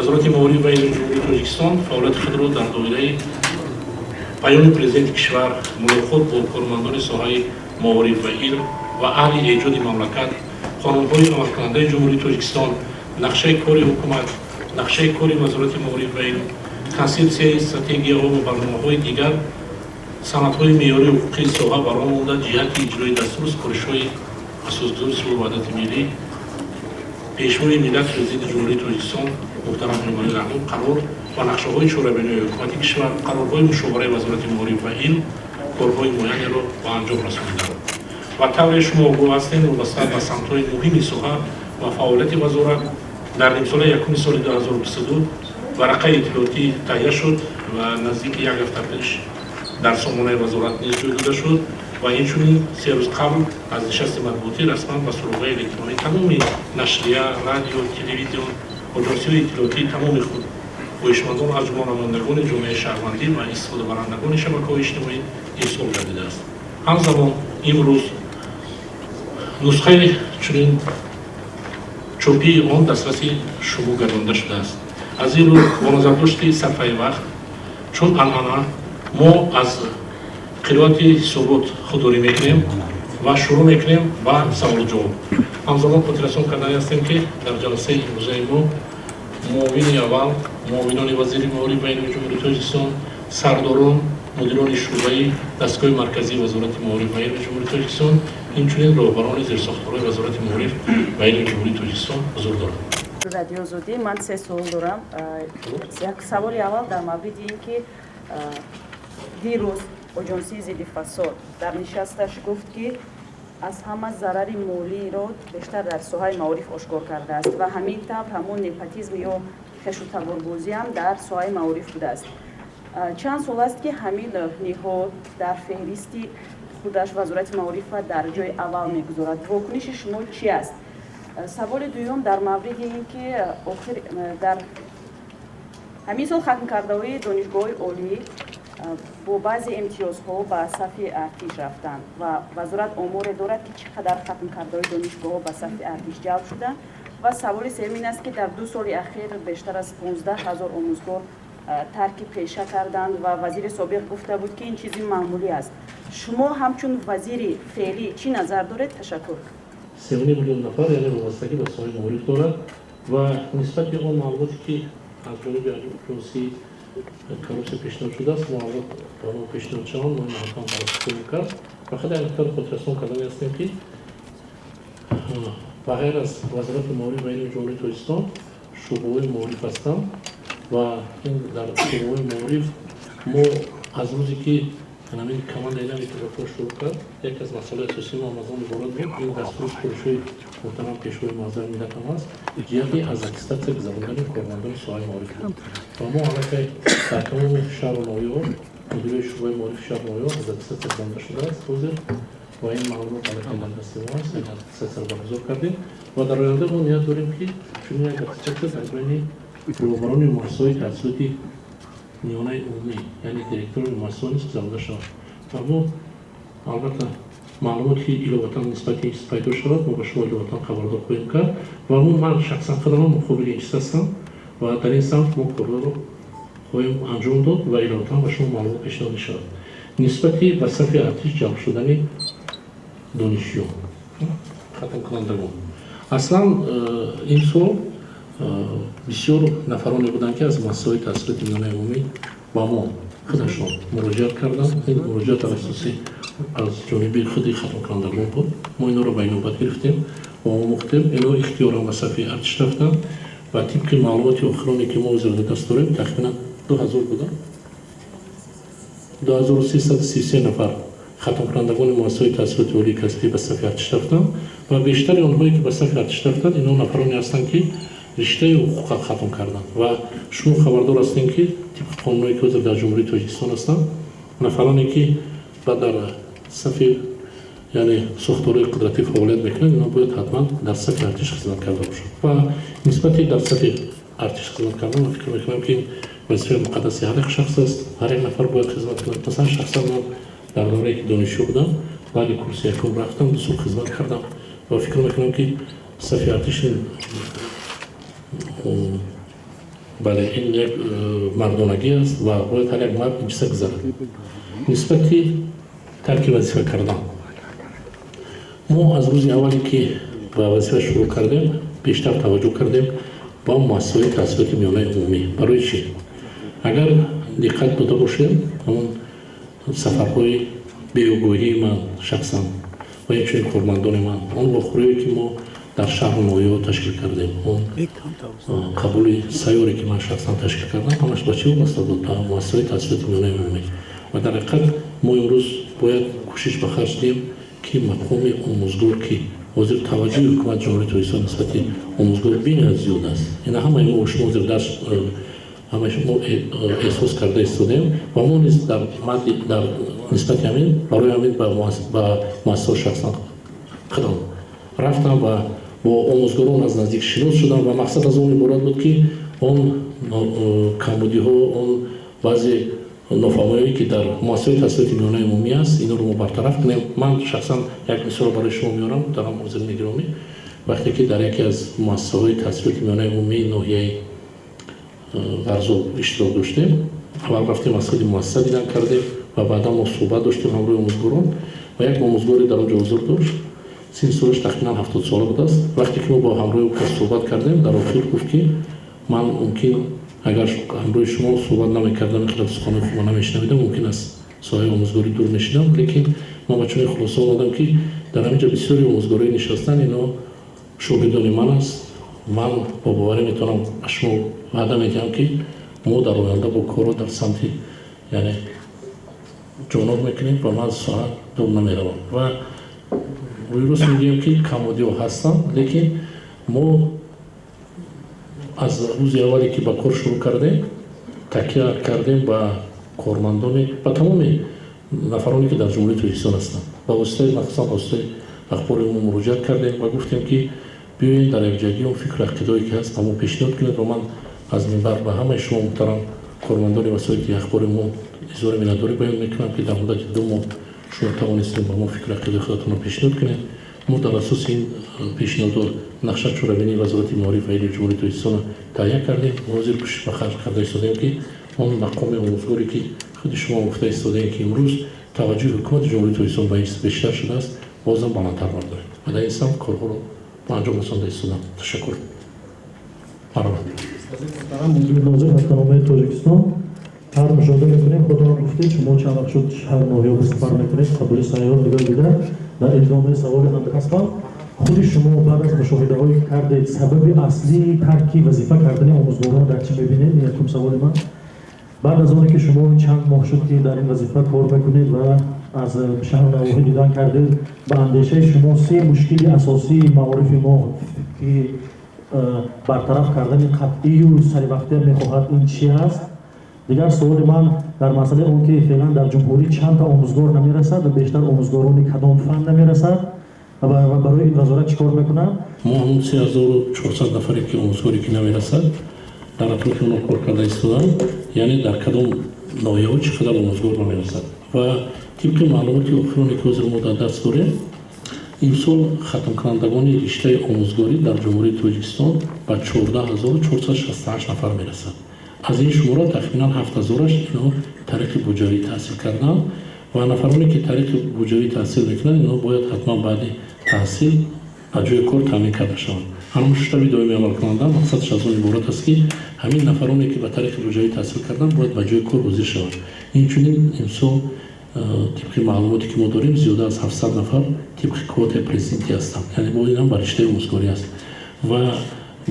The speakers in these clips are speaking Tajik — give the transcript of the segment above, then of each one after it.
وزارت معارف و علم جمهوری تاجیکستان فعالیت خود را در دایره پیام پرزیدنت کشور ملاقات با کارمندان ساحه معارف و علم و اهل ایجاد مملکت، قانون‌های عملکننده جمهوری تاجیکستان، نقشه کار حکومت، نقشه کار وزارت معارف و علم، کنسپسیای استراتژی‌ها و برنامه‌های دیگر سندهای معیاری حقوقی ساحه برآورده جهت اجرای دستور سفارش‌های اساسدار صلح و وحدت ملی پیشوای ملت پرزیدنت جمهوری تاجیکستان محترم پیمانی رحمان قرار و نقشه‌های شورابینی حکومت کشور، قرارهای مشاوره وزارت معارف و علم کارهای معینی را به انجام رسانیده و طور شما آگاه هستید وابسته به سمت‌های مهم ساحه و فعالیت وزارت در نیم سال یکم سال 2022 ورقه اطلاعاتی تهیه شد و نزدیک یک هفته پیش در سامانه وزارت نیز جای داده شد و اینچنین 3 روز قبل از نشست مطبوعاتی رسما به سراغ الکترونیک تمام نشریه، رادیو، تلویزیون، آژانس‌های اطلاعاتی تمام خود هوشمندان از جمله نمایندگان جامعه شهروندی و استفاده برندگان شبکه‌های اجتماعی ارسال گردیده است. همزمان امروز نسخه چنین چوبی آن دسترسی شما گردانده شده است. از این رو با نظرداشت صرفه وقت چون الان ما از قرائت ثبوت خودداری میکنیم و شروع میکنیم با سوال و جواب. همزمان خاطررسان کرده هستیم که در جلسه امروزه ما معاون اول، معاونان وزیر معارف و علم جمهوری تاجیکستان، سرداران، مدیران شعبه‌ای دستگاه مرکزی وزارت معارف و علم جمهوری تاجیکستان، همچنین راهبران زیرساخت‌های وزارت معارف و علم جمهوری تاجیکستان حضور دارند. رادیو زودی من 3 سوال دارم. یک سوال اول در مورد اینکه دیروز آژانسی ضد فساد در نشستش گفت که از همه ضرر مالی را بیشتر در ساحه معارف آشکار کرده است و همین طور همون نپاتیسم یا خش و تباربازی هم در ساحه معارف بوده است. چند سال است که همین نهاد در فهرستی خودش وزارت معارف در جای اول میگذارد. واکنش شما چی است؟ سوال دوم در مورد اینکه آخر در همین سال ختم کرده های دانشگاه عالی با بعضی امتیازها به صف ارتش رفتند و وزارت آمار دارد که چقدر ختم کرده های دانشگاه به صف ارتش جلب شدند و سوال سوم این است که در 2 سال اخیر بیشتر از 15,000 آموزگار ترک پیشه کردند و وزیر سابق گفته بود که این چیزی معمولی است. شما همچون وزیر فعلی چی نظر دارید؟ تشکر. 3 میلیون نفر یعنی وابستگی به ساحه معارف دارد و نسبت به آن معلوماتی که از جانب اژانسی کاروس پیشنهاد شده است معلومات با اون پیشنهاد شدن ما هم بررسی کرد و خود اکثر خاطررسان کردن هستیم که بغیر از وزارت معارف و علم جمهوری تاجیکستان شعبه‌های معارف هستند و این در شعبه‌های معارف ما از روزی که همین کمال اینا که شروع کرد یک از مسائل اساسی ما از آن عبارت بود این دستور سفارش‌های محترم پیشوای معظم ملت هم است جهتی از اتستات گذراندن کارمندان ساحه معارف و ما علاقه در تمام شهر و ناحیه‌ها مدیر شعبه معارف شهر و ناحیه‌ها از اتستات گذرانده شده است حاضر و این معلومات علاقه در دست ما است این اتستات را برگزار کردیم و در آینده ما نیاز داریم که چون یک اتستات در بین راهبران مؤسسه‌های تحصیلاتی میانه عمومی یعنی دیرکتور مؤسسه نیست گذرانده شود و ما البته معلوماتی که ایلواتان نسبت این پیدا شود ما به شما ایلواتان خبردار خواهیم کرد و من شخصا خودم مقابل این چیز هستم و در این سمت ما کار رو خواهیم انجام داد و ایلواتان به شما معلومات پیشنهاد شود. نسبت به صف ارتش جلب شدن دانشجویان ختم کنندگان اصلا این سال بسیار نفرانی بودند که از مؤسسه‌های تحصیلات میانه عمومی با ما خودشان مراجعت کردند. این مراجعت اساسی از جانب خود ختم کنندگان بود. ما اینا رو به نوبت گرفتیم و آموختیم. اینا اختیارا به صف ارتش رفتند و طبق معلومات آخرانی که ما وزارت دست داریم تقریبا 2000 بودند. 2333 نفر ختم کنندگان مؤسسه‌های تحصیلات عالی کسبی به صف ارتش رفتند و بیشتر آنهایی که به صف ارتش رفتند اینا نفرانی هستند که رشته حقوق ختم کردند و شما خبردار هستین که طبق قانونی که در جمهوری تاجیکستان هستند نفرانی که در صف یعنی ساختار قدرتی فعالیت میکنند اینا باید حتما در صف ارتش خدمت کرده باشند و نسبت در صف ارتش خدمت کردن من فکر میکنم که وظیفه مقدس هر یک شخص است هر یک نفر باید خدمت کند. مثلا شخصا من در دوره که دانشجو بودم بعد کورس یکم رفتم 2 سال خدمت کردم و فکر میکنم که صف ارتش بله این یک مردانگی است و باید هر یک مرد این چیزا گذارد. نسبتی ترک وظیفه کردن ما از روز اولی که به وظیفه شروع کردیم بیشتر توجه کردیم با مؤسسه‌های تحصیلات میانه عمومی. برای چی؟ اگر دقت داده باشیم همون سفرهای بیوگویی من شخصا و همچنین کارمندان من اون واخوری‌ای که ما در شهر نویا تشکیل کردیم اون قبول سیاری که من شخصا تشکیل کردم همش با چی وابسته بود؟ به مؤسسه‌های تحصیلات میانه عمومی و در حقیقت ما امروز باید کوشش به خرج دهیم که مفهوم آموزگار که حاضر توجه حکومت جمهوری توسعه نسبت آموزگار بیشتر زیاد است. این همه ما شما درس همش ما احساس کرده استودیم و ما نیز در نسبت همین برای همین به مؤسسه شخصا قدم رفتم و با آموزگاران از نزدیک شناس شدم و مقصد از اون عبارت بود که اون کمبودی ها اون بعضی نافهمی‌هایی که در مؤسسه تحصیلات میانه عمومی است اینا رو ما برطرف کنیم. من شخصا یک مثال برای شما میارم در حضور گرامی وقتی که در یکی از مؤسسه‌های تحصیلات میانه عمومی ناحیه ورزو اشتراک داشتیم اول رفتیم از خود مؤسسه دیدن کردیم و بعدا ما صحبت داشتیم همراه آموزگاران و یک آموزگاری در اونجا حضور داشت سن سالش تقریبا 70 ساله بود است. وقتی که ما با همراه او صحبت کردیم در آخر گفت که من ممکن اگر همراه شما صحبت نمی‌کردم خلاف سخنان شما نمی‌شنیدم ممکن است سایه آموزگاری دور می‌شدم لیکن ما با چنین خلاصه آمدم که در همینجا بسیاری آموزگاری نشستن اینا شاگردان من است. من با باوری میتونم شما وعده میدم که ما در آینده با کارو در سمت یعنی جنوب میکنیم و من ساعت دور نمیروم و روز میگیم که کمودی ها هستن لیکن ما از روز اولی که با کار شروع کردیم تکیه کردیم با کارمندان با تمام نفرانی که در جمهوری توسعه هستند با واسطه مخصوصا واسطه اخبار ما مراجعه کردیم و گفتیم که بیاین در یک جایی اون فکر اقتدایی که هست ما پیشنهاد کنید و من از منبر به همه شما محترم کارمندان وسایل اخبار ما اظهار مینداری بیان میکنم که در مدت 2 ماه شما توانستید با ما فکر اقتدای خودتون رو پیشنهاد کنید. ما در اساس این پیشنهاد نقشه چوربینی وزارت معارف و علم جمهوری توسعه تهیه کردیم. حاضر کوشش به خرج کرده ایستادیم که اون مقام آموزگاری که خود شما گفته ایستادین که امروز توجه حکومت جمهوری توسعه به این بیشتر شده است بازم بالاتر برداریم و در این سمت کارها رو با انجام رسانده ایستادم. تشکر. محترم ناظر محترمه تاجیکستان هر مشاهده میکنیم خودتون گفتید شما چند وقت شد هر ناحیه سفر میکنید قبول سیار نگاه دیده در ادامه سوال هم هستم خود شما بعد از مشاهده هایی کردید سبب اصلی ترک وظیفه کردن آموزگاران در چی میبینید؟ یکم سوال من بعد از آنی که شما چند ماه شد که در این وظیفه کار میکنید و از شهر نواحی دیدن کردید به اندیشه شما 3 مشکل اساسی معارف ما که برطرف کردن قطعی و سری وقتی میخواهد این چی است؟ دیگر سوال من در مسئله اون که فعلا در جمهوری چند تا آموزگار نمیرسد و بیشتر آموزگاران کدام فن نمیرسد و برای این وزارت چیکار میکنن؟ ما همون 3400 نفری که آموزگاری که نمیرسد در اطراف اون کار کرده ایستادن یعنی در کدام ناحیه ها چقدر آموزگار نمیرسد و طبق معلوماتی اخرانی که حضور ما در دست داریم امسال ختم کنندگان رشته آموزگاری در جمهوری تاجیکستان به 14468 نفر میرسد. از این شماره تقریبا 7000 اینا طریق بودجه‌ای تحصیل کردن و نفرانی که طریق بودجه‌ای تحصیل میکنن اینا باید حتما بعد تحصیل از جای کار تامین کرده شوند. همون شتابی دائمی عمل کننده مقصدش از اون عبارت است که همین نفرانی که به طریق بودجه‌ای تحصیل کردن باید به جای کار حاضر شوند. این چنین امسال طبق معلوماتی که ما داریم زیاده از 700 نفر طبق کوت پرزیدنتی هستند یعنی با این هم بر رشته آموزگاری است و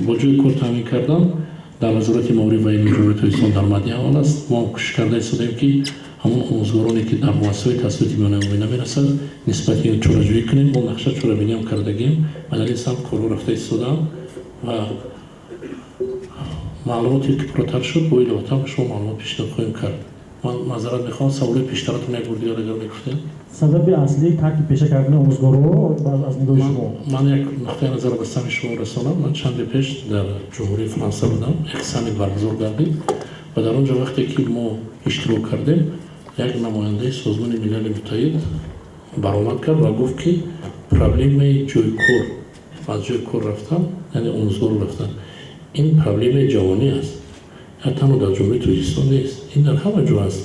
با جای کار تامین کردن در وزارت معارف و علم جمهوری توسعه در مدی اول است. ما کوشش کرده ایستادیم که همون آموزگارانی که در مؤسسه تحصیلات میانه عمومی نمیرسد نسبت این چاره‌جویی کنیم. ما نقشه چاره‌بینی هم کردگیم و در این سمت کارو رفته ایستادم و معلوماتی که پرتر شد با ایلاتم شما معلومات پیشنهاد خواهیم کرد. من معذرت میخوام سوال پیشترتون یک بار دیگر اگر میگفتید سبب اصلی ترک پیشه کردن آموزگاران از نگاه شما من یک نقطه نظر به سمت شما رسانم. من چند پیش در جمهوری فرانسه بودم یک سمیت برگزار کردیم و در اونجا وقتی که ما اشتراک کردیم یک نماینده سازمان ملل متحد برآمد کرد و گفت که پرابلم جای کار از جای کار رفتن یعنی آموزگار رفتن این پرابلم جوانی است танҳо дар ҷумҳурии Тоҷикистон нест. Ин дар ҳама ҷо аст.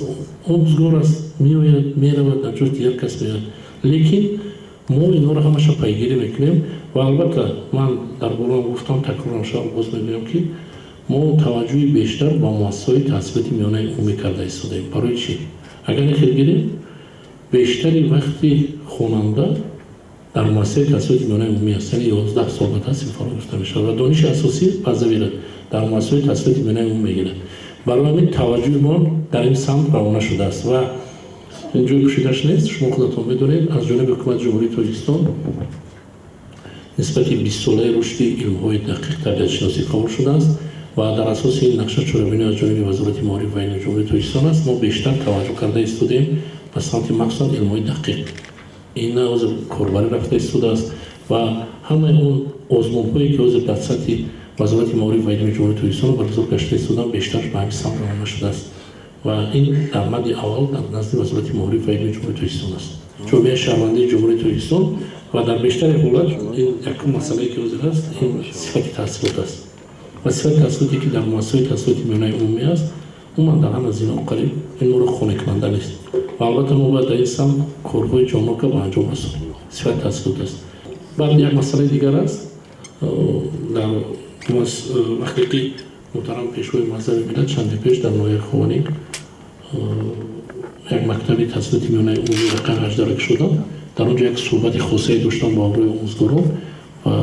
Омӯзгор аст, меояд, меравад, дар ҷои дигар кас меояд. Лекин мо инҳоро ҳамаша пайгирӣ мекунем ва албатта ман дар бораам гуфтам, такроран шавам, боз мегӯям ки мо таваҷҷӯҳи бештар ба муассисаҳои таҳсилоти миёнаи умумӣ карда истодаем. Барои чӣ? Агар ин хел гирем, бештари вақти хонанда дар муассисаи таҳсилоти миёнаи умумӣ аст, яъне 11 сол ба таҳсил фароғ гирифта мешавад ва дониши асосӣ баъзавира дар муассисаҳои таҳсилоти миёнаи умумӣ мегирад. Барои ҳамин таваҷҷӯҳи мо дар ин самт равона шудааст ва ин ҷои пӯшидаш нест. Шумо худатон медонед, аз ҷониби ҳукумати ҷумҳурии Тоҷикистон нисбати 20 солаи рушди илмҳои дақиқ табиатшиносӣ қабул шудааст ва дар асоси ин нақша чорабинӣ аз ҷониби вазорати маориф ва илми ҷумҳурии Тоҷикистон аст. Мо бештар таваҷҷӯҳ карда истодаем ба самти махсусан илмҳои дақиқ. ин ҳозир корбарӣ рафта истодааст ва ҳамаи он озмунҳое ки ҳозир дар сатҳи вазорати маориф ва илми ҷумҳурии Тоҷикистон баргузор гашта истодаанд, бештарш ба ҳамин самт равона шудааст ва ин дар мадди аввал дар назди вазорати маориф ва илми ҷумҳурии Тоҷикистон аст. ҷомеаи шаҳрвандии ҷумҳурии Тоҷикистон ва дар бештари ҳолат ин якум масъалае ки ҳозир аст, ин сифати таҳсилот аст ва сифати таҳсилоте ки дар муассисаҳои таҳсилоти миёнаи умумӣ аст, умуман дар ҳама зино қариб ин моро қонеъкунанда нест ва албатта мо бояд дар ин самт корҳои ҷоннока ба анҷом расонем. Сифати таҳсилот аст. баъд як масъалаи дигар аст. дар вақте ки муҳтарам пешвои муаззави миллат чанде пеш дар ноҳияи Хованик як мактаби таҳсилоти миёнаи умумӣ рақами 18 шудам, дар он ҷо як суҳбати хосае доштам бо аврои омӯзгорон ва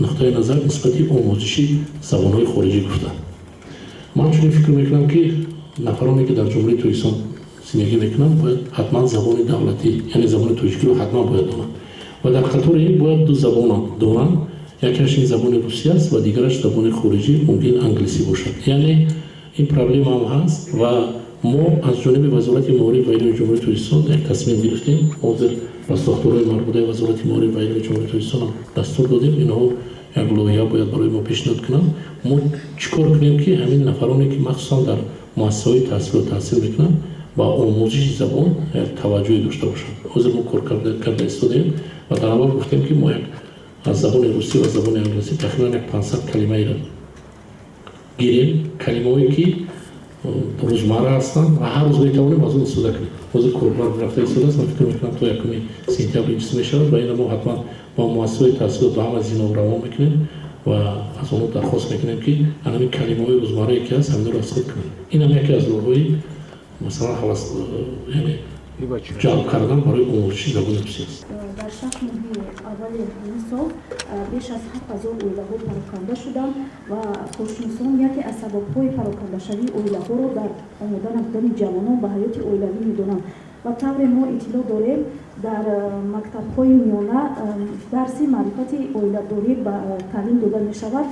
нуқтаи назар нисбати омӯзиши забонҳои хориҷӣ гуфтам. ман чунин фикр мекунам ки нафароне ки дар ҷумҳурии Тоҷикистон зиндагӣ мекунанд бояд ҳатман забони давлатӣ, яъне забони тоҷикиро ҳатман бояд донанд ва дар қатори ин бояд ду забонро донанд. Якаш ин забони русӣ аст ва дигараш забони хориҷӣ, мумкин англисӣ бошад. Яъне ин проблема ҳам ҳаст ва мо аз ҷониби вазорати маориф ва илми ҷумҳурии Тоҷикистон як тасмим гирифтем. ҳозир ба сохторҳои марбутаи вазорати маориф ва илми ҷумҳурии Тоҷикистон дастур додем, инҳо як лоиҳа бояд барои мо пешниҳод кунанд. мо чӣ кор кунем ки ҳамин нафароне ки махсусан дар муассисаҳои таҳсилот таҳсил мекунанд ба омӯзиши забон як таваҷҷӯҳе дошта бошанд. ҳозир мо кор карда истодаем ва дар аввал гуфтем ки мо як аз забони русӣ ва забони англисӣ тақрибан як 500 калимаиро гирем, калимаҳое ки рӯзмарра ҳастанд ва ҳар рӯз метавонем аз он истифода кунем. ҳозир корбар рафта истодааст, ман фикр мекунам то 1 сентябр инчиз мешавад ва ина мо ҳатман ба муассисаҳои таҳсилот ба ҳама зино равон мекунем ва аз онҳо дархост мекунем ки ҳамин калимаҳои рӯзмаррае ки ҳаст ҳаминро расход кунем. ин ҳам яке аз роҳҳои масалан яъне ҷалб кардан барои омӯзиши забони русӣ аст. дар 6 моҳи аввали ҳамин сол беш аз 7000 оилаҳо пароканда шуданд ва кошшиносон яке аз сабабҳои парокандашавии оилаҳоро дар омода набудани ҷавонон ба ҳаёти оилавӣ медонанд ва тавре мо иттилоъ дорем дар мактабҳои миёна дарси маърифати оиладорӣ ба таълим дода мешавад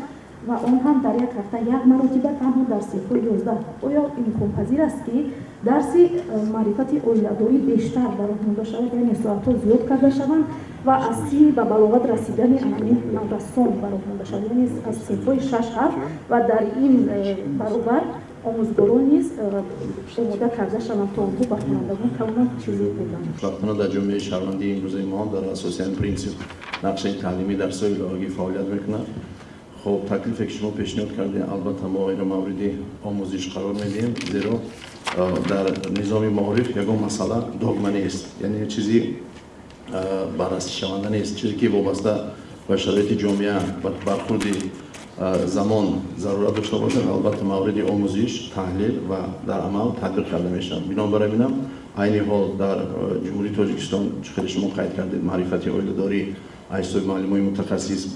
ва он ҳам дар як ҳафта як маротиба танҳо дар синфҳои 11. оё имконпазир аст ки дарси маърифати оиладорӣ бештар баромонда шавад, яъне соатҳо зиёд карда шаванд ва аз синни ба балоғат расидани анъанин наврасон баромонда шавад, яъне аз синфҳои 6-7 ва дар ин баробар омӯзгорон низ омода карда шаванд то онҳо ба хонандагон тавонанд чизе гӯянд. вақтона дар ҷомеаи шаҳрвандии имрӯзаи мо дар асоси ин принсип нақшаи таълимӣ дар соҳаи иловагӣ фаъолият мекунад. خب تکلیفی که شما پیشنهاد کردین البته ما این مورد آموزش قرار میدیم، زیرا در نظام معارف یگان مسئله دogma نیست، یعنی چیزی بررسی شونده نیست، چیزی که وابسته به شرایط جامعه برخورد زمان ضرورت داشته باشه. البته مورد آموزش، تحلیل و در عمل تطبیق کرده میشه. بنابراین ببینم عین حال در جمهوری تاجیکستان خیلی شما قید کردید معرفتی عایله‌داری ایستای معلمای متخصص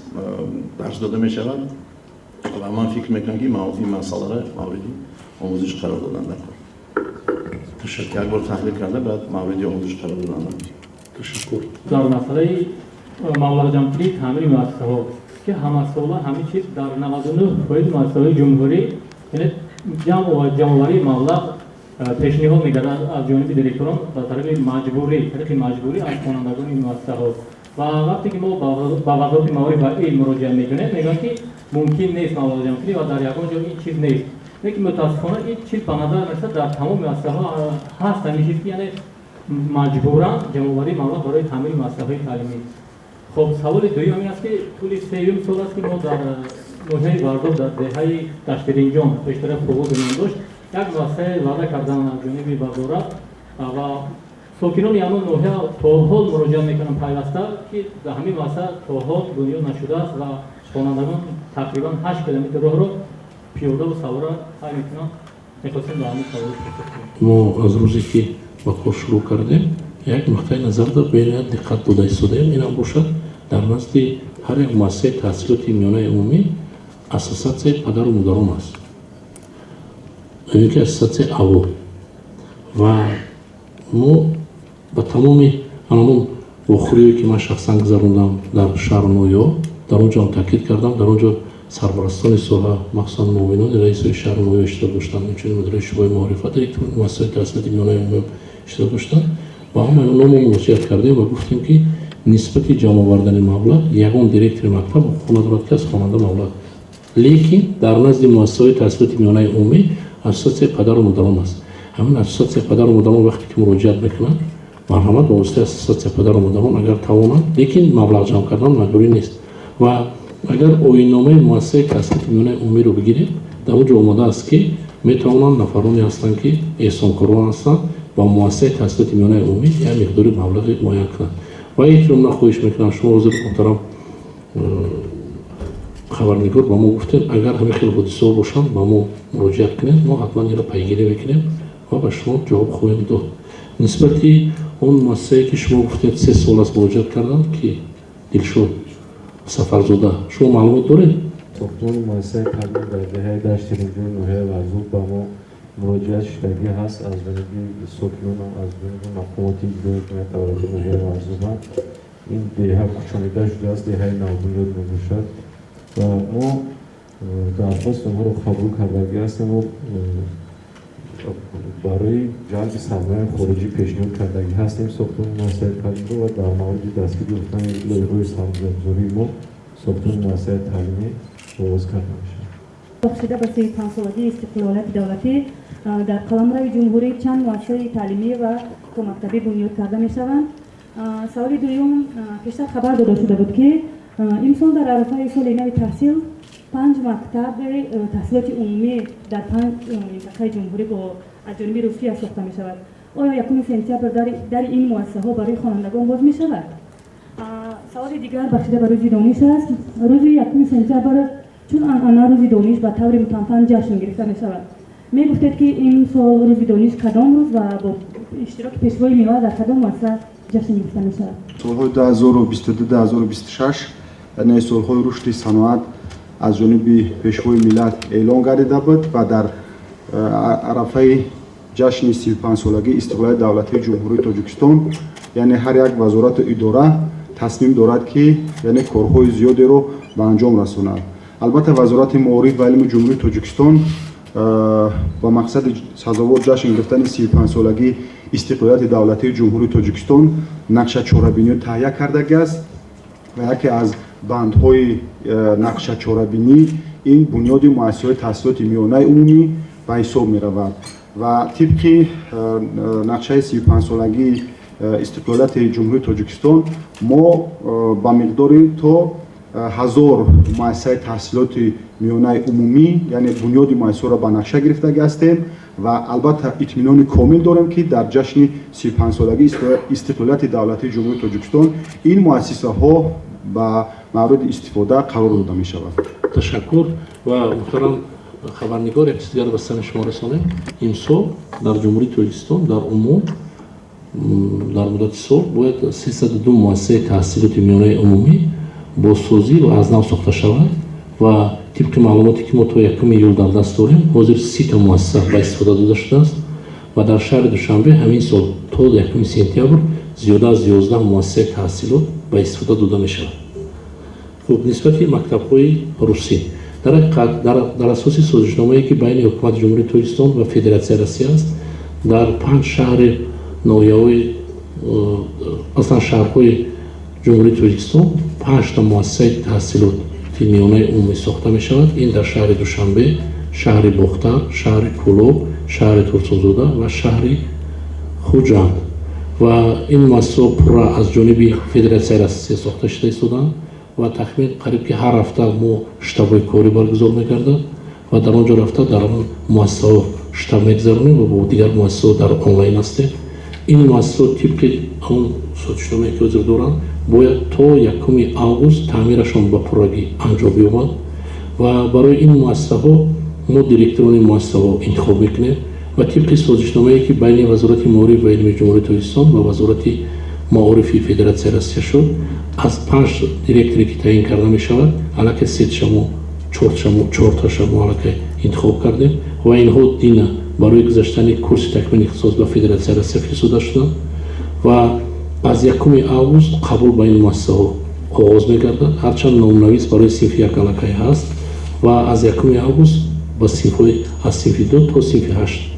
درس داده می شود و من فکر میکنم که این مسئله را مورد آموزش قرار دادن در کار. تشکر. یک بار تحلیل کرده بعد مورد آموزش قرار دادن. تشکر. در مسئله مبلغ جمعی تعمیر مؤسسه‌ها که همه ساله همه چیز در 99 باید مؤسسه‌های جمهوری یعنی جمع‌آوری مبلغ پیشنهاد می‌گردد از جانب دیرکتوران به طرف مجبوری از خوانندگان این مؤسسه‌ها و وقتی که ما با وزارت معارف و علم مراجعه می‌کنیم میگن که ممکن نیست مبلغ جمعی و در یگان جا این چیز نیست. لیکن متاسفانه این چیز به نظر می‌رسد در تمام مؤسسه‌ها هست، همین چیزی که یعنی مجبورا جمع‌آوری مبلغ برای تعمیر مؤسسه‌های تعلیمی. خب سوال دوم این است که طول 3 سال است که ما در ноҳияи вардоб дар деҳаи Даштиринҷон пештара фурӯғ бинён дошт. Як васеъ ваъда кардан аз ҷониби вазорат ва сокинони ҳамон ноҳия то ҳол муроҷиат мекунанд пайваста, ки дар ҳамин васеъ то ҳол бунёд нашудааст ва хонандагон тақрибан 8 километр роҳро пиёдаву савора ҳай мекунанд. Мехостем дар ҳамин савол пурсед кунем. мо аз рӯзе ки ба кор шурӯъ кардем як нуқтаи назарда беяд диққат дода истодаем, инам бошад дар назди ҳар як муассисаи таҳсилоти миёнаи умумӣ ассотсиатсияи падару модарон аст, ки ассотсиатсияи аввол ва мо ба тамоми анамон вохӯриҳое ки ман шахсан гузарондам дар шаҳру ноё, дар он ҷо таъкид кардам, дар он ҷо сарпарастони соҳа махсусан муовинони раиси шаҳру ноё иштирок доштанд, инчунин мудири шӯъбаи маърифат, директори муассисаи таҳсилоти миёнаи умумӣ иштирок доштанд. Ба ҳамаи онҳо муроҷиат кардем ва гуфтем ки нисбати ҷамъовардани маблағ ягон директори мактаб хона дорад ки аз хонанда маблағ, лекин дар назди муассисаҳои таҳсилоти миёнаи умумӣ ассотсиатсияи падару модарон аст. ҳамин ассотсиатсияи падару модарон вақте ки муроҷиат мекунанд, марҳамат ба воситаи ассотсиатсияи падару модарон агар тавонанд, лекин маблағ ҷамъ кардан маҷбурӣ нест. ва агар оинномаи муассисаи таҳсилоти миёнаи умумиро бигирем, дар он ҷо омадааст ки метавонанд нафароне ҳастанд ки эҳсонкорон ҳастанд ба муассисаи таҳсилоти миёнаи умумӣ як миқдори маблағи муайян кунанд. ва эҳтиромна хоҳиш мекунам шумо ҳозир муҳтарам хабарнигор ба мо гуфтед агар ҳамин хел ҳодисаҳо бошанд ба мо муроҷиат кунед, мо ҳатман инро пайгирӣ мекунем ва ба шумо ҷавоб хоҳем дод. нисбати он муассисае ки шумо гуфтед 3 сол аст муроҷиат карданд ки Дилшод Сафарзода, шумо маълумот доред? сохтмони муассисаи таълим дар деҳаи Даштиринҷон ноҳияи Варзук ба мо муроҷиат шудагӣ ҳаст аз ҷониби сокинон, аз ҷониби мақомоти иҷрои таваллуди ноҳияи Варзук. ин деҳа кӯчонида шудааст, деҳаи навбунёд мебошад ва мо дархост онҳоро қабул кардагӣ ҳастем. мо барои ҷалби сармаяи хориҷӣ пешниҳод кардагӣ ҳастем сохтмони муассисаи таълимро ва дар мавриди дастгирӣ ёфтани лоиҳаҳои сармаягузории мо сохтмони муассисаи таълимӣ оғоз карда мешавад. бахшида ба 35-солагии истиқлолияти давлатӣ дар қаламрои ҷумҳурӣ чанд муассисаи таълимӣ ва томактабӣ бунёд карда мешаванд. саволи дуюм, пештар хабар дода шуда буд ки имсол дар арафаи соли нави таҳсил 5 мактаби таҳсилоти умумӣ дар 5 минтақаи ҷумҳурӣ бо аз ҷониби Русия сохта мешавад. оё 1 сентябр дари ин муассисаҳо барои хонандагон боз мешавад? саволи дигар бахшида ба рӯзи дониш аст. рӯзи 1 сентябр чун анъана рӯзи дониш ба таври мутанфан ҷашн гирифта мешавад. мегуфтед ки ин сол рӯзи дониш кадом рӯз ва бо иштироки пешвои миллат дар кадом муассиса ҷашн гирифта мешавад? солҳои 2022-2026 яъне солҳои рушди саноат аз ҷониби пешвои миллат эълон гардида буд ва дар арафаи ҷашни 35-солагии истиқлолияти давлатии ҷумҳурии Тоҷикистон, яъне ҳар як вазорату идора тасмим дорад ки яъне корҳои зиёдеро ба анҷом расонад. албатта вазорати маориф ва илми ҷумҳурии Тоҷикистон ба мақсади сазовор ҷашн гирифтани 35-солагии истиқлолияти давлатии ҷумҳурии Тоҷикистон нақшачорабиниро таҳия кардагиаст ва яке аз бандҳои нақшачорабинӣ ин бунёди муассисаҳои таҳсилоти миёнаи умумӣ ба ҳисоб меравад ва тибқи нақшаи 35-солагии истиқлолияти ҷумҳурии Тоҷикистон мо ба миқдори то 1000 муассисаи таҳсилоти миёнаи умумӣ, яъне бунёди муассисаҳоро ба нақша гирифтагӣ ҳастем ва албатта итминони комил дорем ки дар ҷашни 35-солагии истиқлолияти давлатии ҷумҳурии Тоҷикистон ин муассисаҳо ба мавриди истифода қарор дода мешавад. ташаккур ва муҳтарам хабарнигор, як чиз дигар ба сами шумо расонем. имсол дар ҷумҳурии Тоҷикистон дар умум дар муддати сол бояд 302 муассисаи таҳсилоти миёнаи умумӣ бозсозӣ ва аз нав сохта шавад ва тибқи маълумоте ки мо то 1 июл дар даст дорем, ҳозир 30 та муассиса ба истифода дода шудааст ва дар шаҳри Душанбе ҳамин сол то 1 сентябр зиёда аз 11 муассисаи таҳсилот ба истифода дода мешавад. хуб, нисбати мактабҳои русӣ дар асоси созишномае ки байни ҳукумати ҷумҳурии Тоҷикистон ва Федератсияи Россия аст, дар 5 шаҳри ноҳияҳои аслан шаҳрҳои ҷумҳурии Тоҷикистон 5 та муассисаи таҳсилоти миёнаи умумӣ сохта мешавад. ин дар шаҳри Душанбе, шаҳри Бохтар, шаҳри Кӯлоб, шаҳри Турсунзода ва шаҳри Хуҷанд ва ин муассисаҳо пурра аз ҷониби Федератсияи Россия сохта шуда истоданд و تخمین قریب که هر هفته ما شتابای کاری برگزار میکردیم و در آنجا رفته در آن مؤسسه شتاب میگذارونیم و با دیگر مؤسسه در آنلاین هستیم. این مؤسسه طبق آن سوچنامه‌ای که حضور دارم باید تا 1 آگوست تعمیرشان به پرگی انجام بیامد و برای این مؤسسه ها ما دیرکتوران مؤسسه ها انتخاب میکنیم و طبق سازشنامه‌ای که بین وزارت معارف و علم جمهوری تاجیکستان و وزارت معارف فدراسیون روسیه شد از 5 دیرکتوری که تعیین کرده می شود الکی 3 تاشو 4 تاشو الکی انتخاب کردیم و اینها دینا برای گذاشتن کورس تکمیل اختصاص به فدراسیون روسیه فرستاده شدند و از 1 آگوست قبول به این مؤسسه ها آغاز می‌گردد. هرچند نام‌نویس برای صنف 1 الکی هست و از 1 آگوست با صنف‌های از صنف 2 تا صنف 8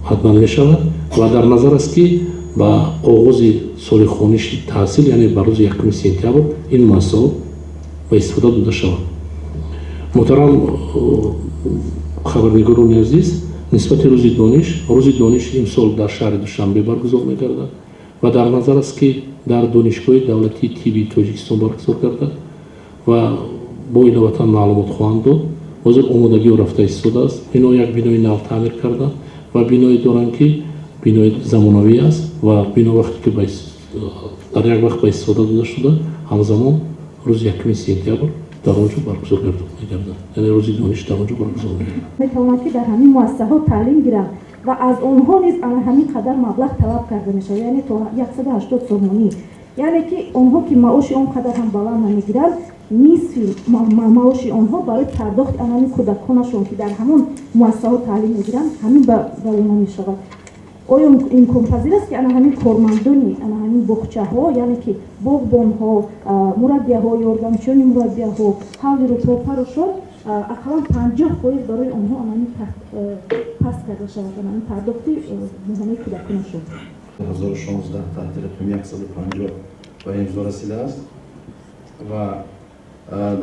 حتما می‌شود و در نظر است که با آغاز سال خوانش تحصیل یعنی بر روز 1 سپتامبر این مؤسسه به استفاده داده شود. محترم خبرنگاران عزیز، نسبت روز دانش امسال در شهر دوشنبه برگزار می‌گردد و در نظر است که در دانشگاه دولتی طبی تاجیکستان برگزار گردد و با این وطن معلومات خواهند داد. حاضر آمادگی و رفته ایستاده است. اینا یک بینای نو تعمیر کرده و بینایی دارند که بینای زمانوی است و بنا وقتی که در یک وقت به استفاده داده شده همزمان روز 1 سپتامبر در آنجا برگزار می‌گردد. یعنی روز دانش در آنجا برگزار می‌گردد. می‌تواند که در همین مؤسسه ها تعلیم گیرند و از آنها نیز همین قدر مبلغ طلب کرده میشه، یعنی تا 180 سومانی، یعنی که آنها که معاش اون قدر هم بالا نمیگیرند نصف معاش آنها برای پرداخت همین کودکانشون که در همون مؤسسه ها تعلیم میگیرند همین به اونها میشود. آیا این پذیر است که همین کارمندانی همین بخچه ها یعنی که باغبان ها، مربیه ها، یاردمچیان مربیه ها، حول رو پروپرشون اقلا 50% برای آنها همین پس کرده شود، همین پرداختی مهمه کودکانشون 2016 تحت رقم 150 و امضا رسیده است و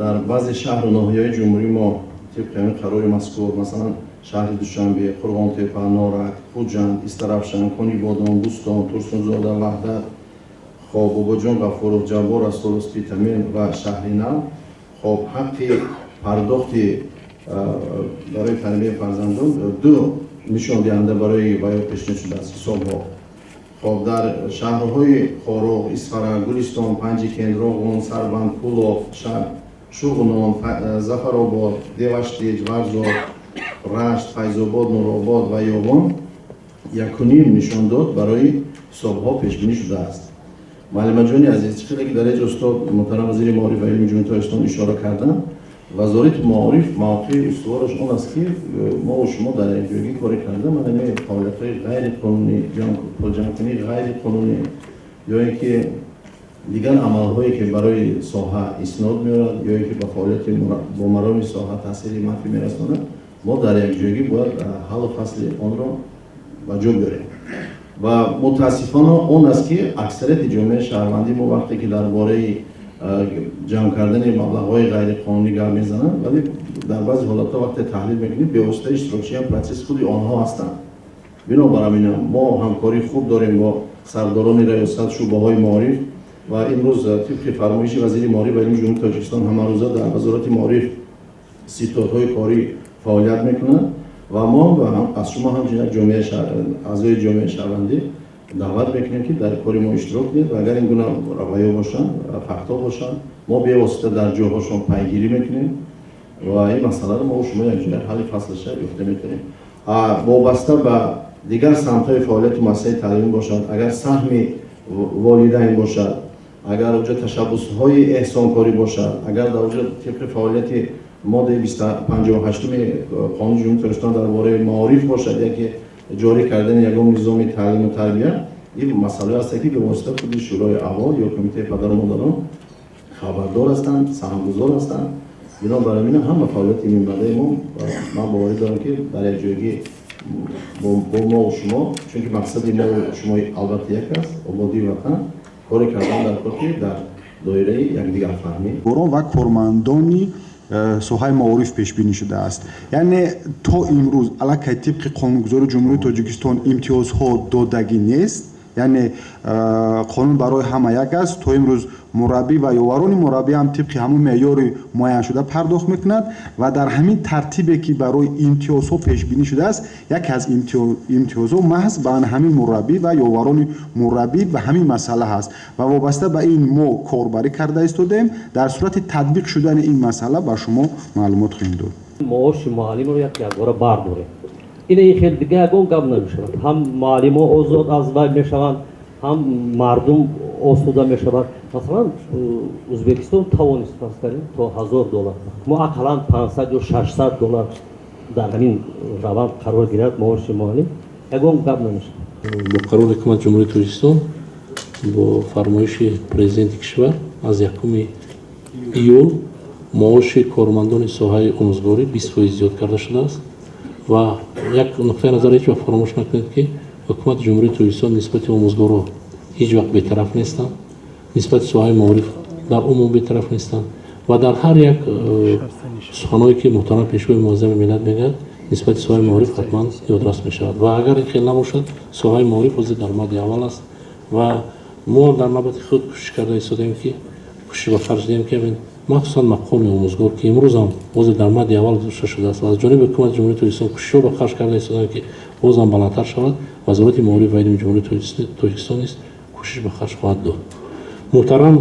در بعضی شهر و ناحیه‌های جمهوری ما طبق همین قرار مذکور مثلا شهر دوشنبه، قرغان‌تپه، نارک، خوجند، استرافشن، کنی بادام، بوستان، ترسونزاده، وحدت، باباجان، غفورov، جبار، استرس، پیتامین و شهرینم خب حق پرداختی برای تربیت فرزندان 2 نشان دهنده برای پیشنهاد شده است حساب‌ها. خب در شهرهای خاروغ، اسفرا، گلستان، پنجی کندروغون، سربند، پولوف، شوغنان، زفرآباد، دیوشتیج، ورزار، رشت، فیض‌آباد، نورآباد و یابان 1.5 نشان داد برای حساب‌ها پیش بینی شده است. معلم جان عزیز، چیزی که در اینجا استاد محترم وزیر معارف و علم جمهوری تاجیکستان اشاره کردن، وزارت معارف موقع استوارش اون است که ما و شما در اینجوری کاری کردیم من فعالیت‌های غیر قانونی جمع‌کنی غیر قانونی یا اینکه دیگر عمل‌هایی که برای ساحه اسناد می‌آورد یا اینکه به فعالیت با مرام ساحه تاثیر منفی می‌رساند ما در یک جایی باید حل و فصل آن را به جا بیاریم و متاسفانه اون است که اکثریت جامعه شهروندی ما وقتی که درباره جمع کردن مبلغ‌های غیر قانونی گپ میزنند ولی در بعضی حالت‌ها وقتی تحلیل می‌کنیم به واسطه اشتراکچی هم پروسس خود آنها هستند. بنابراین ما همکاری خوب داریم با سرداران ریاست شعبه‌های معارف و امروز طبق فرمایش وزیر معارف و علم جمهوری تاجیکستان همه روزه در وزارت معارف ستادهای کاری فعالیت میکنند و ما از شما هم جامعه اعضای جامعه شهروندی دعوت میکنیم که در کاری ما اشتراک دید و اگر این گونه روایه باشن فکتا باشن ما به واسطه در جاهاشون پیگیری میکنیم و این مسئله رو ما و شما یک جای حل فصلش یافته میکنیم. وابسته به دیگر سمت‌های فعالیت مؤسسه تعلیمی باشد، اگر سهم والدین باشد، اگر اونجا تشبس‌های احسانکاری باشد، اگر در اونجا طبق فعالیت ماده 258 قانون جمهوری تاجیکستان درباره معارف باشد یا که جاری کردن یگان نظام تعلیم و تربیت این مسئله است که به واسطه خود شورای اول یا کمیته پدر و مادران خبردار هستند، سهمگزار هستند. بنابراین هم فعالیت این منبع ما من باور دارم که در یک جایی با ما و شما چون که مقصد ما و شما البته یک است آبادی وطن کار کردن در کاری در دایره یکدیگر فهمی و کارمندانی سوهای معارف پیش بینی شده است. یعنی تا امروز علاوه طبق قانونگذاری جمهوری تاجیکستان امتیازها دادگی نیست яъне қонун барои ҳама як аст. То имрӯз мураббӣ ва ёварони мураббӣ ҳам тибқи ҳамун меъёри муайяншуда пардохт мекунад ва дар ҳамин тартибе ки барои имтиёзҳо пешбинӣ шудааст, яке аз имтиёзҳо маҳз ба ҳамин мураббӣ ва ёварони мураббӣ ба ҳамин масъала ҳаст ва вобаста ба ин мо корбарӣ карда истодаем. Дар сурати татбиқ шудани ин масъала ба шумо маълумот хоҳем дод. маоши муаллимро якбора бардорем. ин хел дига ягон гап намешавад. ҳам муаллимо озод аз вай мешаванд, ҳам мардум осуда мешавад. масалан Ӯзбекистон тавонист фарз кардем то $1000, мо ақаллан $500 ё $600 дар ҳамин раванд қарор гирад маоши муаллим, ягон гап намешавад. бо қарори ҳукумати ҷумҳурии Тоҷикистон бо фармоиши президенти кишвар аз 1 июл маоши кормандони соҳаи омӯзгорӣ 20% зиёд карда шудааст ва як нуқтаи назар ҳеҷ вақт фаромӯш накунед ки ҳукумати ҷумҳурии Тоҷикистон нисбати омӯзгорҳо ҳеҷ вақт бетараф нестанд, нисбати соҳаи маориф дар умум бетараф нестанд ва дар ҳар як суханое ки муҳтарам пешвои муаззами миллат мегӯяд нисбати соҳаи маориф ҳатман ёдрас мешавад ва агар ин хел набошад соҳаи маориф ҳозир дар мадди аввал аст ва мо дар навбати худ кӯшиш карда истодаем ки кӯшиш ба харҷ диҳем ки махсусан мақоми омӯзгор ки имрӯз ҳам ҳозир дар мадди аввал гузошта шудааст ва аз ҷониби ҳукумати ҷумҳурии Тоҷикистон кӯшишҳо ба харҷ карда истодаем ки боз ҳам баландтар шавад. Вазорати маориф ва илми ҷумҳурии Тоҷикистон низ кӯшиш ба харҷ хоҳад дод. муҳтарам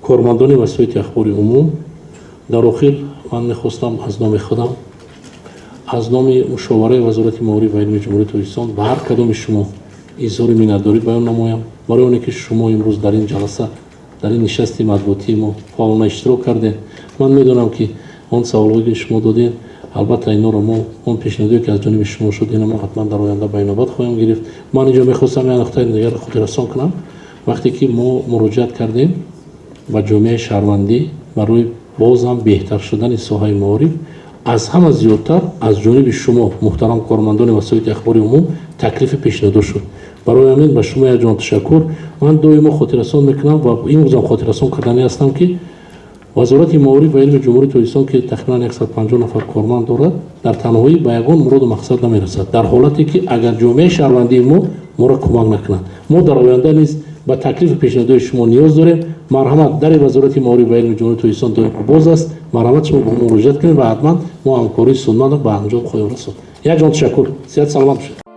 кормандони васоити ахбори умум, дар охир ман мехостам аз номи худам, аз номи мушовараи вазорати маориф ва илми ҷумҳурии Тоҷикистон ба ҳар кадоми шумо изҳори миннатдорӣ баён намоям барои оне ки шумо имрӯз дар ин ҷаласа дар ин нишасти матбуотии мо фаъолона иштирок кардем. Ман медонам ки он саволҳое ки шумо додем, албатта инҳоро мо он пешниҳодие ки аз ҷониби шумо шуд ина мо ҳатман дар оянда ба инобат хоҳем гирифт. Ман инҷо мехостам як нуқтаи дигар хотиррасон кунам. вақте ки мо муроҷиат кардем ба ҷомеаи шаҳрвандӣ барои бозам беҳтар шудани соҳаи маориф, аз ҳама зиёдтар аз ҷониби шумо муҳтарам кормандони васоити ахбори умум таклифи пешниҳодо шуд. барои ҳамин ба шумо якҷон ташаккур. Ман доимо хотиррасон мекунам ва имрӯзам хотиррасон кардани ҳастам ки вазорати маориф ва илми ҷумҳурии Тоҷикистон ки тахминан 150 нафар корманд дорад, дар танҳоӣ ба ягон муроду мақсад намерасад, дар ҳолате ки агар ҷомеаи шаҳрвандии моро кӯмак накунад. Мо дар оянда низ ба таклифи пешниҳодои шумо ниёз дорем. марҳамат, дари вазорати маориф ва илми ҷумҳурии Тоҷикистон доимо боз аст. марҳамат, шумо ба мо муроҷиат кунед ва ҳатман мо ҳамкории судмандро ба анҷом хоҳем расонд. якҷон ташаккур. сиҳат саломат бошед.